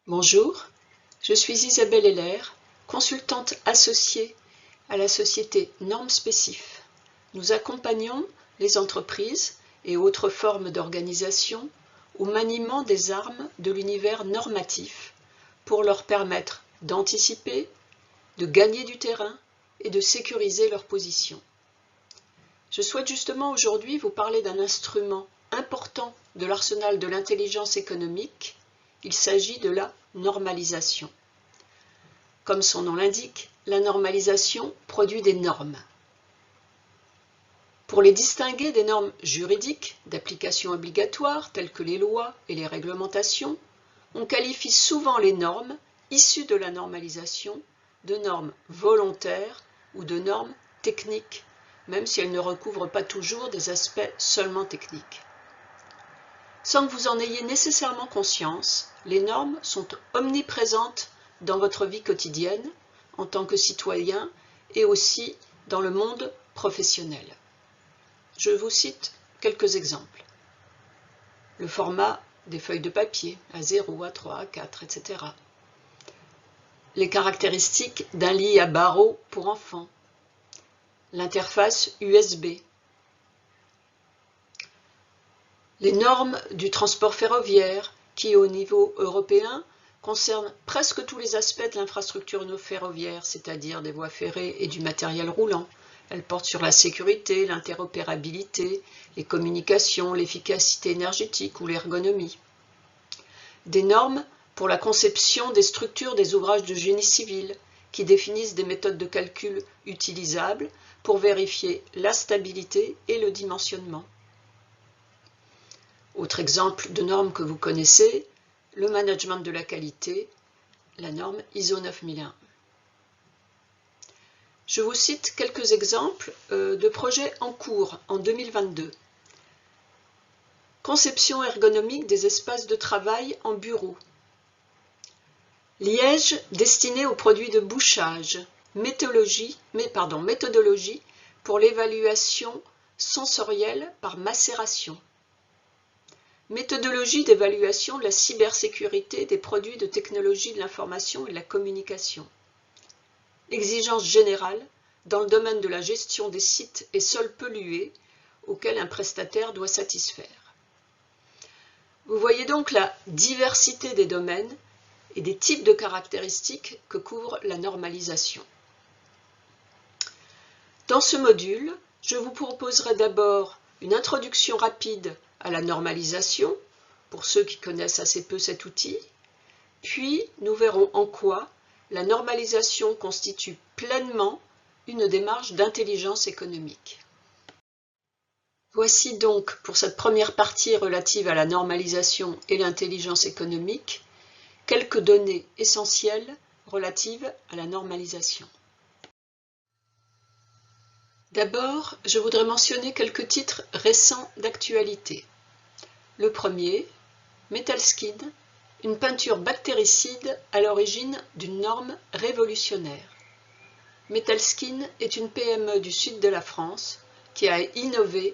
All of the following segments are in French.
Bonjour, je suis Isabelle Heller, consultante associée à la société NormSpecif. Nous accompagnons les entreprises et autres formes d'organisation au maniement des armes de l'univers normatif pour leur permettre d'anticiper, de gagner du terrain et de sécuriser leur position. Je souhaite justement aujourd'hui vous parler d'un instrument important de l'arsenal de l'intelligence économique. Il s'agit de la normalisation. Comme son nom l'indique, la normalisation produit des normes. Pour les distinguer des normes juridiques d'application obligatoire telles que les lois et les réglementations, on qualifie souvent les normes issues de la normalisation de normes volontaires ou de normes techniques, même si elles ne recouvrent pas toujours des aspects seulement techniques. Sans que vous en ayez nécessairement conscience, les normes sont omniprésentes dans votre vie quotidienne en tant que citoyen et aussi dans le monde professionnel. Je vous cite quelques exemples. Le format des feuilles de papier, A0, A3, A4, etc. Les caractéristiques d'un lit à barreaux pour enfants. L'interface USB. Les normes du transport ferroviaire qui, au niveau européen, concernent presque tous les aspects de l'infrastructure ferroviaire, c'est-à-dire des voies ferrées et du matériel roulant. Elles portent sur la sécurité, l'interopérabilité, les communications, l'efficacité énergétique ou l'ergonomie. Des normes pour la conception des structures des ouvrages de génie civil qui définissent des méthodes de calcul utilisables pour vérifier la stabilité et le dimensionnement. Autre exemple de norme que vous connaissez, le management de la qualité, la norme ISO 9001. Je vous cite quelques exemples de projets en cours en 2022. Conception ergonomique des espaces de travail en bureau. Liège destiné aux produits de bouchage. Méthodologie pour l'évaluation sensorielle par macération. Méthodologie d'évaluation de la cybersécurité des produits de technologie de l'information et de la communication. Exigences générales dans le domaine de la gestion des sites et sols pollués auxquels un prestataire doit satisfaire. Vous voyez donc la diversité des domaines et des types de caractéristiques que couvre la normalisation. Dans ce module, je vous proposerai d'abord une introduction rapide à la normalisation, pour ceux qui connaissent assez peu cet outil, puis nous verrons en quoi la normalisation constitue pleinement une démarche d'intelligence économique. Voici donc pour cette première partie relative à la normalisation et l'intelligence économique, quelques données essentielles relatives à la normalisation. D'abord, je voudrais mentionner quelques titres récents d'actualité. Le premier, Metalskin, une peinture bactéricide à l'origine d'une norme révolutionnaire. Metalskin est une PME du sud de la France qui a innové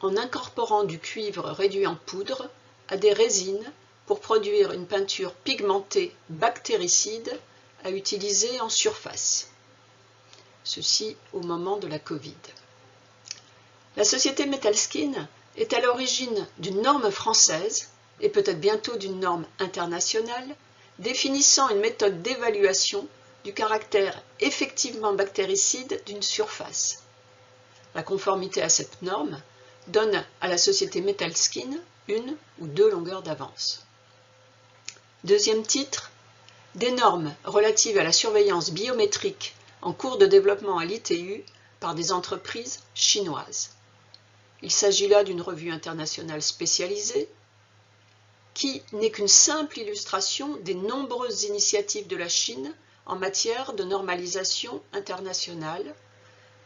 en incorporant du cuivre réduit en poudre à des résines pour produire une peinture pigmentée bactéricide à utiliser en surface. Ceci au moment de la Covid. La société Metalskin est à l'origine d'une norme française et peut-être bientôt d'une norme internationale définissant une méthode d'évaluation du caractère effectivement bactéricide d'une surface. La conformité à cette norme donne à la société Metalskin une ou deux longueurs d'avance. Deuxième titre, des normes relatives à la surveillance biométrique en cours de développement à l'ITU par des entreprises chinoises. Il s'agit là d'une revue internationale spécialisée qui n'est qu'une simple illustration des nombreuses initiatives de la Chine en matière de normalisation internationale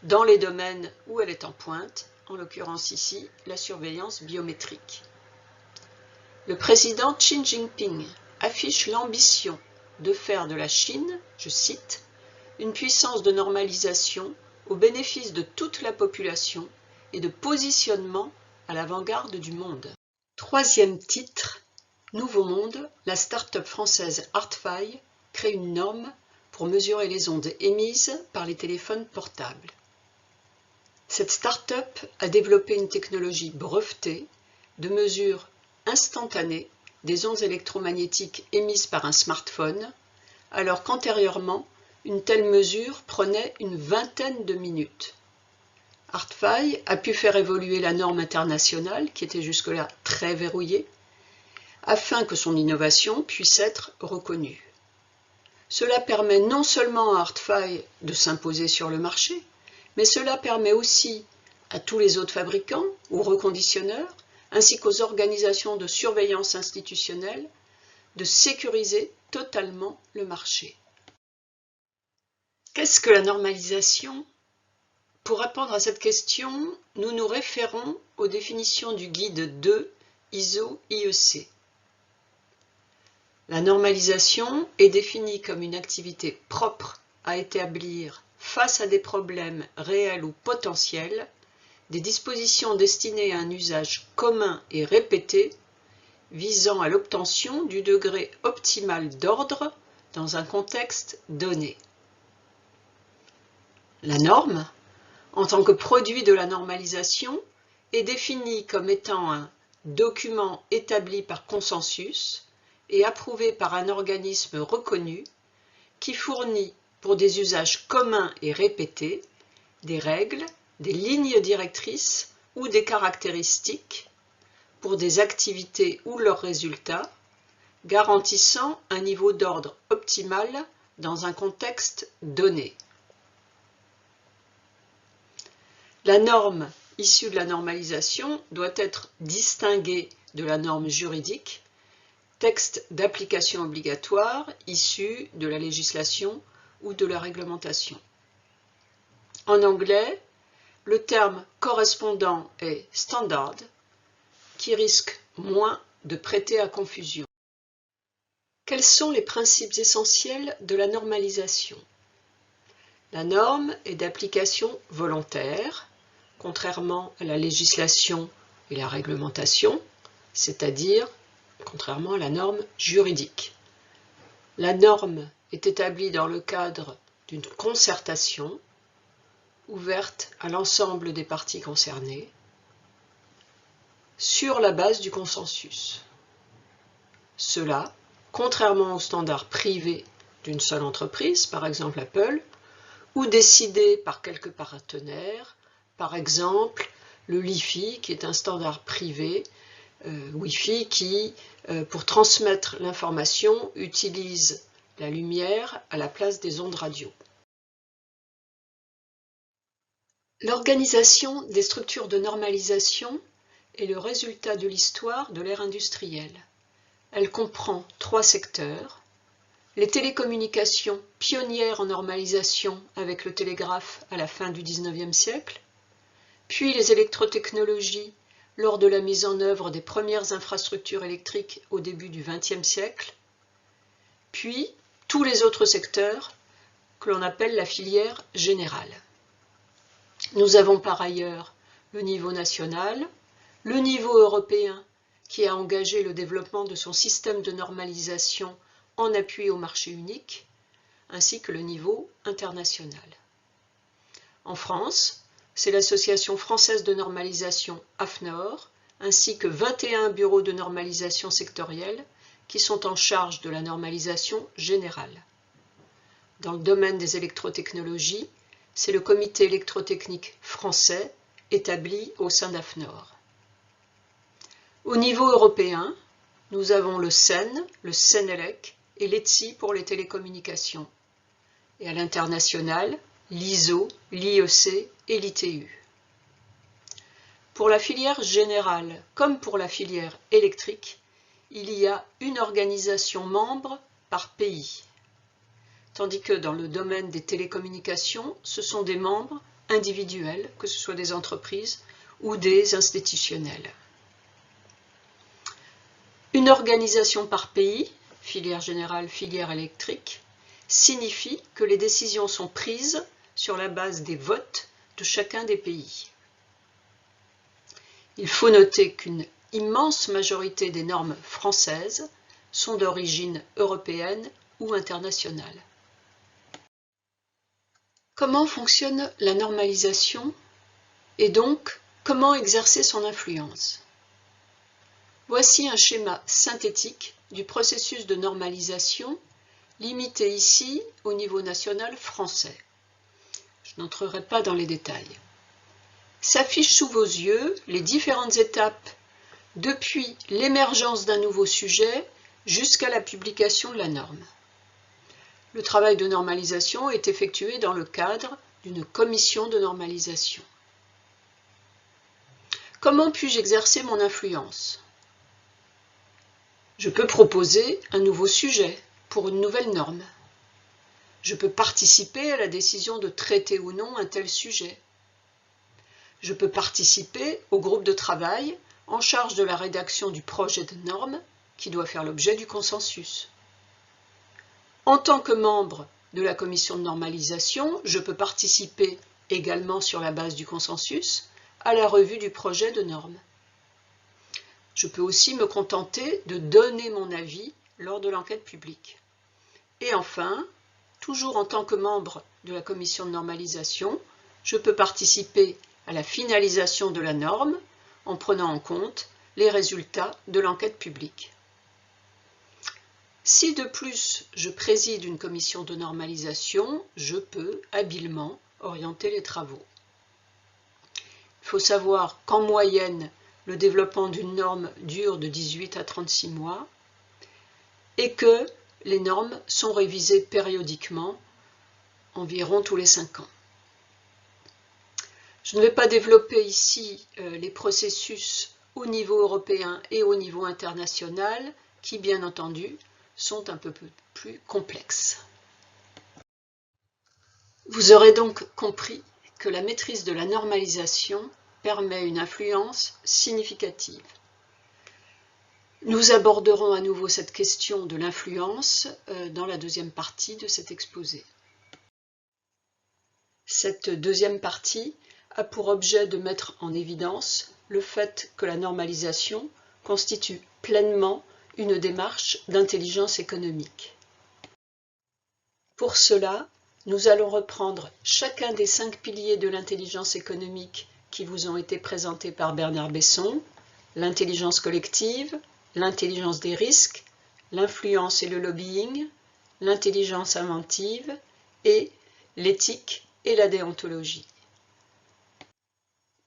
dans les domaines où elle est en pointe, en l'occurrence ici la surveillance biométrique. Le président Xi Jinping affiche l'ambition de faire de la Chine, je cite, une puissance de normalisation au bénéfice de toute la population et de positionnement à l'avant-garde du monde. Troisième titre, Nouveau Monde, la start-up française Artfy crée une norme pour mesurer les ondes émises par les téléphones portables. Cette start-up a développé une technologie brevetée de mesure instantanée des ondes électromagnétiques émises par un smartphone, alors qu'antérieurement, une telle mesure prenait une vingtaine de minutes. Artfy a pu faire évoluer la norme internationale, qui était jusque-là très verrouillée, afin que son innovation puisse être reconnue. Cela permet non seulement à Artfy de s'imposer sur le marché, mais cela permet aussi à tous les autres fabricants ou reconditionneurs, ainsi qu'aux organisations de surveillance institutionnelle, de sécuriser totalement le marché. Qu'est-ce que la normalisation ? Pour répondre à cette question, nous nous référons aux définitions du guide 2 ISO-IEC. La normalisation est définie comme une activité propre à établir face à des problèmes réels ou potentiels, des dispositions destinées à un usage commun et répété, visant à l'obtention du degré optimal d'ordre dans un contexte donné. La norme, en tant que produit de la normalisation, est définie comme étant un document établi par consensus et approuvé par un organisme reconnu qui fournit, pour des usages communs et répétés, des règles, des lignes directrices ou des caractéristiques pour des activités ou leurs résultats, garantissant un niveau d'ordre optimal dans un contexte donné. La norme issue de la normalisation doit être distinguée de la norme juridique, texte d'application obligatoire issu de la législation ou de la réglementation. En anglais, le terme correspondant est standard, qui risque moins de prêter à confusion. Quels sont les principes essentiels de la normalisation ? La norme est d'application volontaire, contrairement à la législation et la réglementation, c'est-à-dire contrairement à la norme juridique. La norme est établie dans le cadre d'une concertation ouverte à l'ensemble des parties concernées sur la base du consensus. Cela, contrairement aux standards privés d'une seule entreprise, par exemple Apple, ou décidés par quelques partenaires, par exemple le Li-Fi, qui est un standard privé Wi-Fi qui, pour transmettre l'information, utilise la lumière à la place des ondes radio. L'organisation des structures de normalisation est le résultat de l'histoire de l'ère industrielle. Elle comprend 3 secteurs: les télécommunications, pionnières en normalisation avec le télégraphe à la fin du XIXe siècle, puis les électrotechnologies lors de la mise en œuvre des premières infrastructures électriques au début du XXe siècle, puis tous les autres secteurs que l'on appelle la filière générale. Nous avons par ailleurs le niveau national, le niveau européen qui a engagé le développement de son système de normalisation en appui au marché unique, ainsi que le niveau international. En France, c'est l'Association française de normalisation AFNOR, ainsi que 21 bureaux de normalisation sectoriels qui sont en charge de la normalisation générale. Dans le domaine des électrotechnologies, c'est le comité électrotechnique français établi au sein d'AFNOR. Au niveau européen, nous avons le CEN, le CENELEC et l'ETSI pour les télécommunications. Et à l'international, l'ISO, l'IEC et l'ITU. Pour la filière générale comme pour la filière électrique, il y a une organisation membre par pays, tandis que dans le domaine des télécommunications, ce sont des membres individuels, que ce soit des entreprises ou des institutionnels. Une organisation par pays, filière générale, filière électrique, signifie que les décisions sont prises sur la base des votes de chacun des pays. Il faut noter qu'une immense majorité des normes françaises sont d'origine européenne ou internationale. Comment fonctionne la normalisation et donc comment exercer son influence? Voici un schéma synthétique du processus de normalisation, limité ici au niveau national français. Je n'entrerai pas dans les détails. S'affichent sous vos yeux les différentes étapes depuis l'émergence d'un nouveau sujet jusqu'à la publication de la norme. Le travail de normalisation est effectué dans le cadre d'une commission de normalisation. Comment puis-je exercer mon influence? Je peux proposer un nouveau sujet pour une nouvelle norme. Je peux participer à la décision de traiter ou non un tel sujet. Je peux participer au groupe de travail en charge de la rédaction du projet de norme qui doit faire l'objet du consensus. En tant que membre de la commission de normalisation, je peux participer également sur la base du consensus à la revue du projet de norme. Je peux aussi me contenter de donner mon avis lors de l'enquête publique. Et enfin, toujours en tant que membre de la commission de normalisation, je peux participer à la finalisation de la norme en prenant en compte les résultats de l'enquête publique. Si de plus je préside une commission de normalisation, je peux habilement orienter les travaux. Il faut savoir qu'en moyenne, le développement d'une norme dure de 18 à 36 mois et que les normes sont révisées périodiquement, environ tous les 5 ans. Je ne vais pas développer ici les processus au niveau européen et au niveau international qui, bien entendu, sont un peu plus complexes. Vous aurez donc compris que la maîtrise de la normalisation permet une influence significative. Nous aborderons à nouveau cette question de l'influence dans la deuxième partie de cet exposé. Cette deuxième partie a pour objet de mettre en évidence le fait que la normalisation constitue pleinement une démarche d'intelligence économique. Pour cela, nous allons reprendre chacun des 5 piliers de l'intelligence économique qui vous ont été présentés par Bernard Besson: l'intelligence collective, l'intelligence des risques, l'influence et le lobbying, l'intelligence inventive et l'éthique et la déontologie.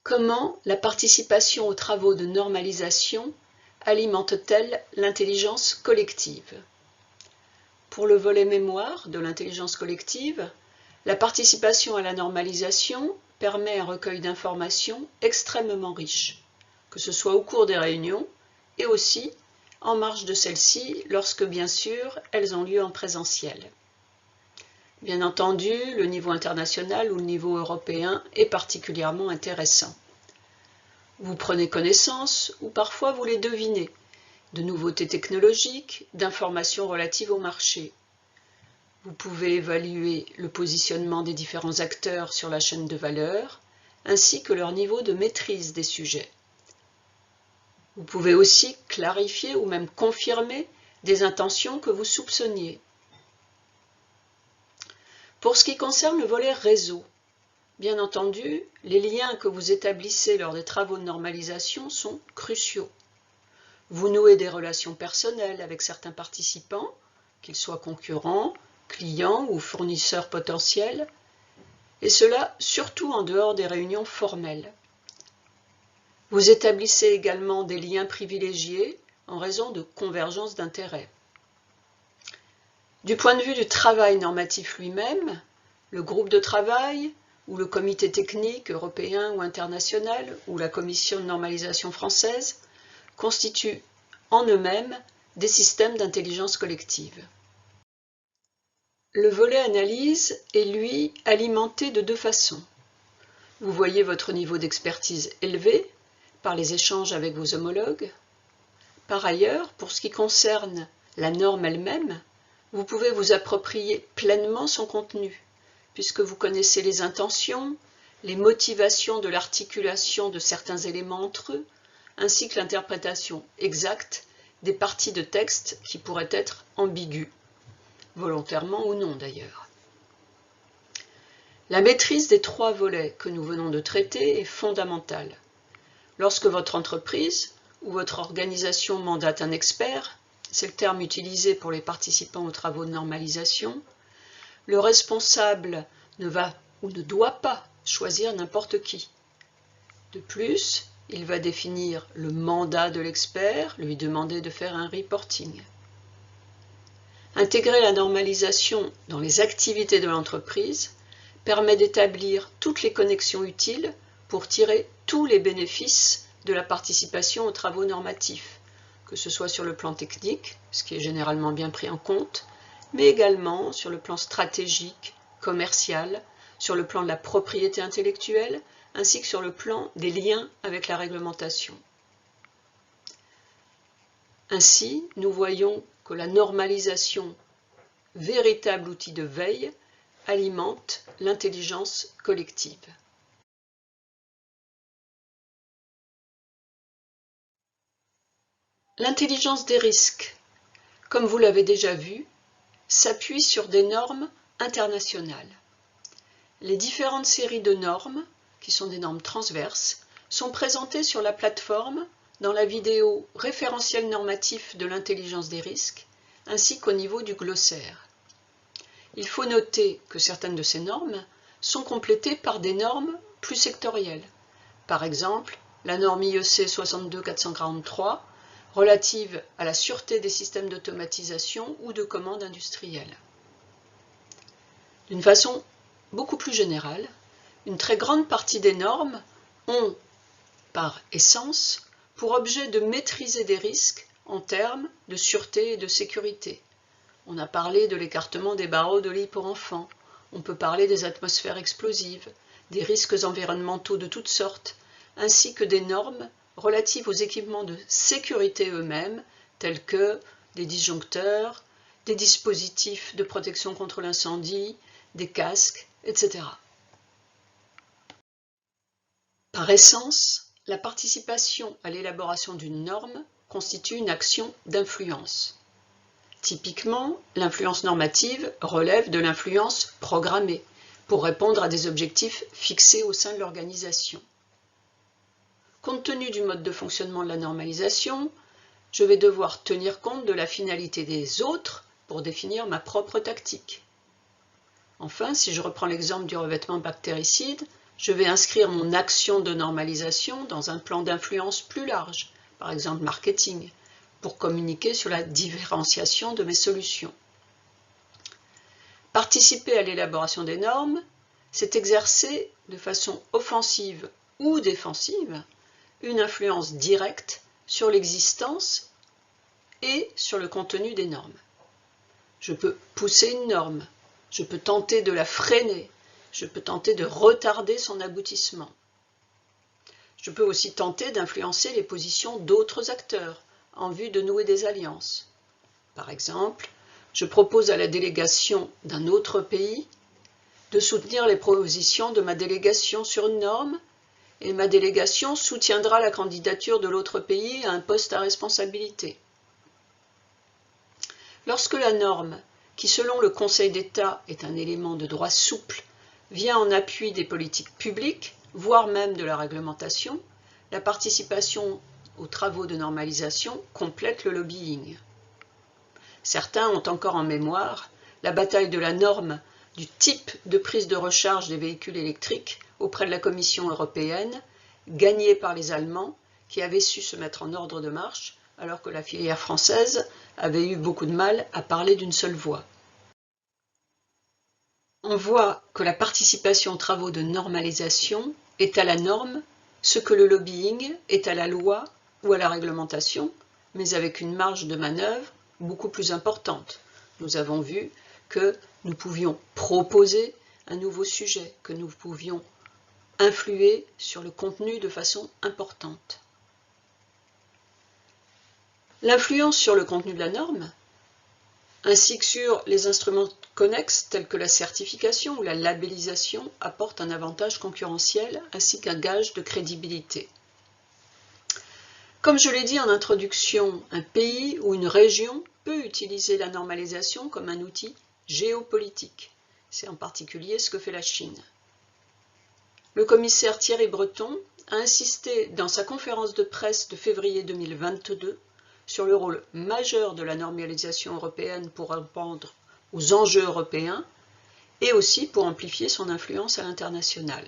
Comment la participation aux travaux de normalisation alimente-t-elle l'intelligence collective? Pour le volet mémoire de l'intelligence collective, la participation à la normalisation permet un recueil d'informations extrêmement riche, que ce soit au cours des réunions et aussi en marge de celles-ci lorsque, bien sûr, elles ont lieu en présentiel. Bien entendu, le niveau international ou le niveau européen est particulièrement intéressant. Vous prenez connaissance, ou parfois vous les devinez, de nouveautés technologiques, d'informations relatives au marché. Vous pouvez évaluer le positionnement des différents acteurs sur la chaîne de valeur, ainsi que leur niveau de maîtrise des sujets. Vous pouvez aussi clarifier ou même confirmer des intentions que vous soupçonniez. Pour ce qui concerne le volet réseau, bien entendu, les liens que vous établissez lors des travaux de normalisation sont cruciaux. Vous nouez des relations personnelles avec certains participants, qu'ils soient concurrents, clients ou fournisseurs potentiels, et cela surtout en dehors des réunions formelles. Vous établissez également des liens privilégiés en raison de convergence d'intérêts. Du point de vue du travail normatif lui-même, le groupe de travail, ou le comité technique européen ou international, ou la commission de normalisation française, constituent en eux-mêmes des systèmes d'intelligence collective. Le volet analyse est, lui, alimenté de 2 façons. Vous voyez votre niveau d'expertise élevé par les échanges avec vos homologues. Par ailleurs, pour ce qui concerne la norme elle-même, vous pouvez vous approprier pleinement son contenu, puisque vous connaissez les intentions, les motivations de l'articulation de certains éléments entre eux, ainsi que l'interprétation exacte des parties de texte qui pourraient être ambiguës, volontairement ou non d'ailleurs. La maîtrise des 3 volets que nous venons de traiter est fondamentale. Lorsque votre entreprise ou votre organisation mandate un expert, c'est le terme utilisé pour les participants aux travaux de normalisation, le responsable ne va ou ne doit pas choisir n'importe qui. De plus, il va définir le mandat de l'expert, lui demander de faire un reporting. Intégrer la normalisation dans les activités de l'entreprise permet d'établir toutes les connexions utiles pour tirer tous les bénéfices de la participation aux travaux normatifs, que ce soit sur le plan technique, ce qui est généralement bien pris en compte, mais également sur le plan stratégique, commercial, sur le plan de la propriété intellectuelle, ainsi que sur le plan des liens avec la réglementation. Ainsi, nous voyons que la normalisation, véritable outil de veille, alimente l'intelligence collective. L'intelligence des risques, comme vous l'avez déjà vu, s'appuie sur des normes internationales. Les différentes séries de normes, qui sont des normes transverses, sont présentées sur la plateforme dans la vidéo référentiel normatif de l'intelligence des risques, ainsi qu'au niveau du glossaire. Il faut noter que certaines de ces normes sont complétées par des normes plus sectorielles. Par exemple, la norme IEC 62443 relative à la sûreté des systèmes d'automatisation ou de commande industrielle. D'une façon beaucoup plus générale, une très grande partie des normes ont, par essence, pour objet de maîtriser des risques en termes de sûreté et de sécurité. On a parlé de l'écartement des barreaux de lit pour enfants, on peut parler des atmosphères explosives, des risques environnementaux de toutes sortes, ainsi que des normes relatives aux équipements de sécurité eux-mêmes, tels que des disjoncteurs, des dispositifs de protection contre l'incendie, des casques, etc. Par essence, la participation à l'élaboration d'une norme constitue une action d'influence. Typiquement, l'influence normative relève de l'influence programmée pour répondre à des objectifs fixés au sein de l'organisation. Compte tenu du mode de fonctionnement de la normalisation, je vais devoir tenir compte de la finalité des autres pour définir ma propre tactique. Enfin, si je reprends l'exemple du revêtement bactéricide, je vais inscrire mon action de normalisation dans un plan d'influence plus large, par exemple marketing, pour communiquer sur la différenciation de mes solutions. Participer à l'élaboration des normes, c'est exercer de façon offensive ou défensive une influence directe sur l'existence et sur le contenu des normes. Je peux pousser une norme, je peux tenter de la freiner, je peux tenter de retarder son aboutissement. Je peux aussi tenter d'influencer les positions d'autres acteurs en vue de nouer des alliances. Par exemple, je propose à la délégation d'un autre pays de soutenir les propositions de ma délégation sur une norme et ma délégation soutiendra la candidature de l'autre pays à un poste à responsabilité. Lorsque la norme, qui selon le Conseil d'État est un élément de droit souple, vient en appui des politiques publiques, voire même de la réglementation, la participation aux travaux de normalisation complète le lobbying. Certains ont encore en mémoire la bataille de la norme du type de prise de recharge des véhicules électriques auprès de la Commission européenne, gagnée par les Allemands qui avaient su se mettre en ordre de marche alors que la filière française avait eu beaucoup de mal à parler d'une seule voix. On voit que la participation aux travaux de normalisation est à la norme ce que le lobbying est à la loi ou à la réglementation, mais avec une marge de manœuvre beaucoup plus importante. Nous avons vu que nous pouvions proposer un nouveau sujet, que nous pouvions influer sur le contenu de façon importante. L'influence sur le contenu de la norme, ainsi que sur les instruments connexes tels que la certification ou la labellisation, apporte un avantage concurrentiel ainsi qu'un gage de crédibilité. Comme je l'ai dit en introduction, un pays ou une région peut utiliser la normalisation comme un outil géopolitique. C'est en particulier ce que fait la Chine. Le commissaire Thierry Breton a insisté dans sa conférence de presse de février 2022 sur le rôle majeur de la normalisation européenne pour répondre aux enjeux européens et aussi pour amplifier son influence à l'international.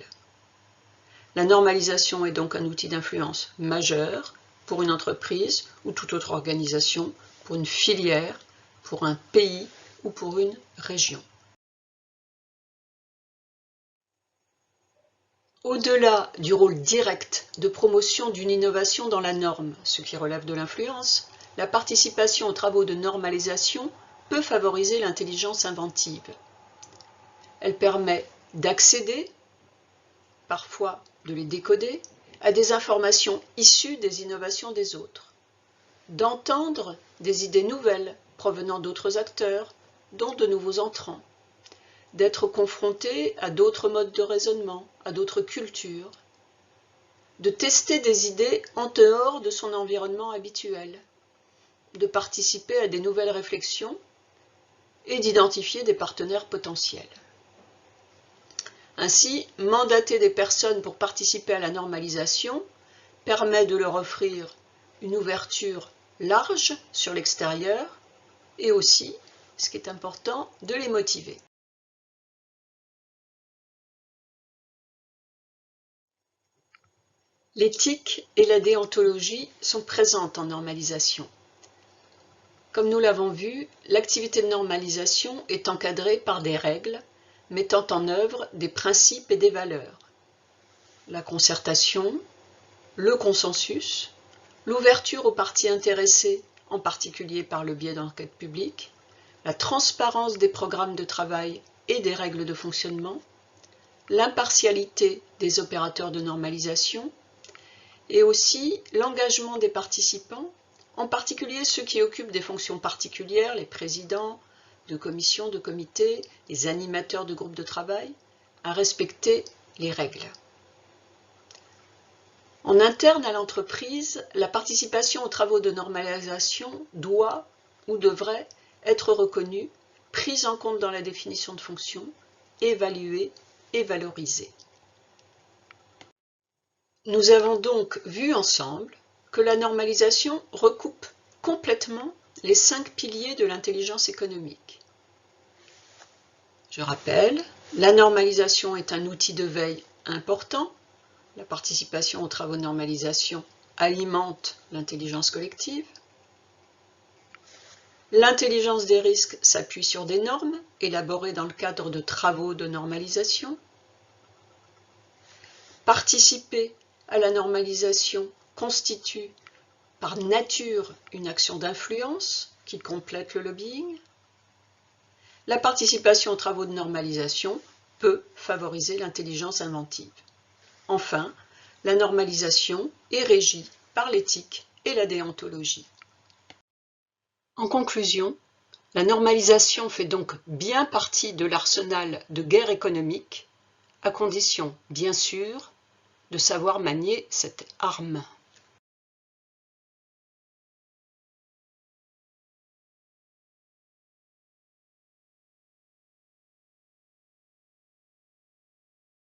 La normalisation est donc un outil d'influence majeur pour une entreprise ou toute autre organisation, pour une filière, pour un pays ou pour une région. Au-delà du rôle direct de promotion d'une innovation dans la norme, ce qui relève de l'influence, la participation aux travaux de normalisation peut favoriser l'intelligence inventive. Elle permet d'accéder, parfois de les décoder, à des informations issues des innovations des autres, d'entendre des idées nouvelles provenant d'autres acteurs, dont de nouveaux entrants, d'être confronté à d'autres modes de raisonnement, à d'autres cultures, de tester des idées en dehors de son environnement habituel, de participer à des nouvelles réflexions et d'identifier des partenaires potentiels. Ainsi, mandater des personnes pour participer à la normalisation permet de leur offrir une ouverture large sur l'extérieur et aussi, ce qui est important, de les motiver. L'éthique et la déontologie sont présentes en normalisation. Comme nous l'avons vu, l'activité de normalisation est encadrée par des règles mettant en œuvre des principes et des valeurs. La concertation, le consensus, l'ouverture aux parties intéressées, en particulier par le biais d'enquêtes publiques, la transparence des programmes de travail et des règles de fonctionnement, l'impartialité des opérateurs de normalisation et aussi l'engagement des participants, en particulier ceux qui occupent des fonctions particulières, les présidents de commissions, de comités, les animateurs de groupes de travail, à respecter les règles. En interne à l'entreprise, la participation aux travaux de normalisation doit ou devrait être reconnue, prise en compte dans la définition de fonction, évaluée et valorisée. Nous avons donc vu ensemble que la normalisation recoupe complètement les 5 piliers de l'intelligence économique. Je rappelle, la normalisation est un outil de veille important. La participation aux travaux de normalisation alimente l'intelligence collective. L'intelligence des risques s'appuie sur des normes élaborées dans le cadre de travaux de normalisation. Participer à la normalisation constitue par nature une action d'influence qui complète le lobbying. La participation aux travaux de normalisation peut favoriser l'intelligence inventive. Enfin, la normalisation est régie par l'éthique et la déontologie. En conclusion, la normalisation fait donc bien partie de l'arsenal de guerre économique, à condition, bien sûr, de savoir manier cette arme.